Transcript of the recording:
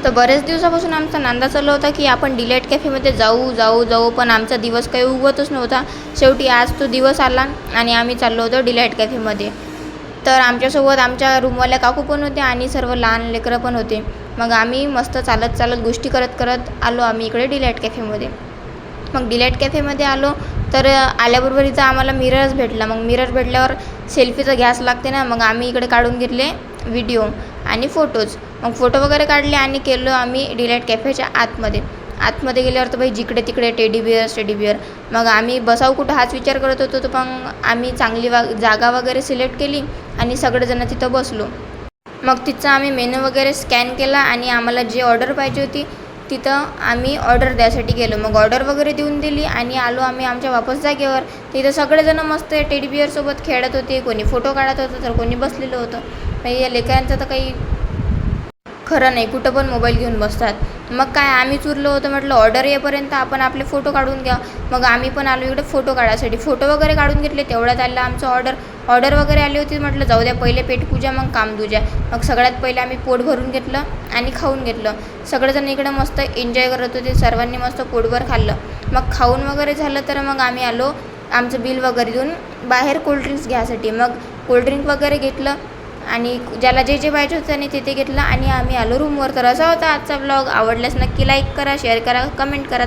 तर बरेच दिवसापासून आमचा नांदा चालला होता की आपण डिलाईट कॅफेमध्ये जाऊ, पण आमचा दिवस काही उगवतच नव्हता. शेवटी आज तो दिवस आला आणि आम्ही चाललो होतो डिलाईट कॅफेमध्ये. तर आमच्यासोबत आमच्या रूमवाल्या काकू पण होत्या आणि सर्व लहान लेकरं पण होते. मग आम्ही मस्त चालत गोष्टी करत आलो आम्ही इकडे डिलाईट कॅफेमध्ये. मग डिलाईट कॅफेमध्ये आलो तर आल्याबरोबर इथं आम्हाला मिररच भेटला. मग मिरर भेटल्यावर सेल्फी तर घ्यायच लागते ना. मग आम्ही इकडे काढून घेतले व्हिडिओ आणि फोटोज. मग फोटो वगैरे काढले आणि केलो आम्ही डिलाईट कॅफेच्या आतमध्ये गेल्यावर तर जिकडे तिकडे टेडी बिअर. मग आम्ही बसावं कुठं हाच विचार करत होतो. तर मग आम्ही चांगली जागा वगैरे सिलेक्ट केली आणि सगळेजण तिथं बसलो. मग तिथं आम्ही मेनू वगैरे स्कॅन केला आणि आम्हाला जी ऑर्डर पाहिजे होती तिथं आम्ही ऑर्डर द्यायसाठी गेलो. मग ऑर्डर वगैरे देऊन दिली आणि आलो आम्ही आमच्या वापस जागेवर. तिथं सगळेजण मस्त टेडी बिअरसोबत खेळत होते, कोणी फोटो काढत होतं तर कोणी बसलेलं होतं. या लेकरांचं तर काही खरं नाही, कुठं पण मोबाईल घेऊन बसतात. मग काय आम्ही चुरलो होतो, म्हटलं ऑर्डर येईपर्यंत आपण आपले फोटो काढून घ्या. मग आम्ही पण आलो इकडे फोटो काढायसाठी. फोटो वगैरे काढून घेतले. तेवढ्यात आलं आमचं ऑर्डर वगैरे आली होती. म्हटलं जाऊ द्या, पहिले पेटपूजा मग काम दूजा. मग सगळ्यात पहिले आम्ही पोट भरून घेतलं आणि खाऊन घेतलं. सगळेजण इकडं मस्त एन्जॉय करत होते. सर्वांनी मस्त पोटभर खाल्लं. मग खाऊन वगैरे झालं तर मग आम्ही आलो आमचं बिल वगैरे देऊन बाहेर कोल्ड्रिंक्स घ्यायसाठी. मग कोल्ड्रिंक वगैरे घेतलं आणि ज्याला जे पाहिजे होतं त्याने ते घेतलं आणि आम्ही आलो रूमवर. तर असा होता आजचा ब्लॉग. आवडल्यास नक्की लाईक करा, शेअर करा, कमेंट करा.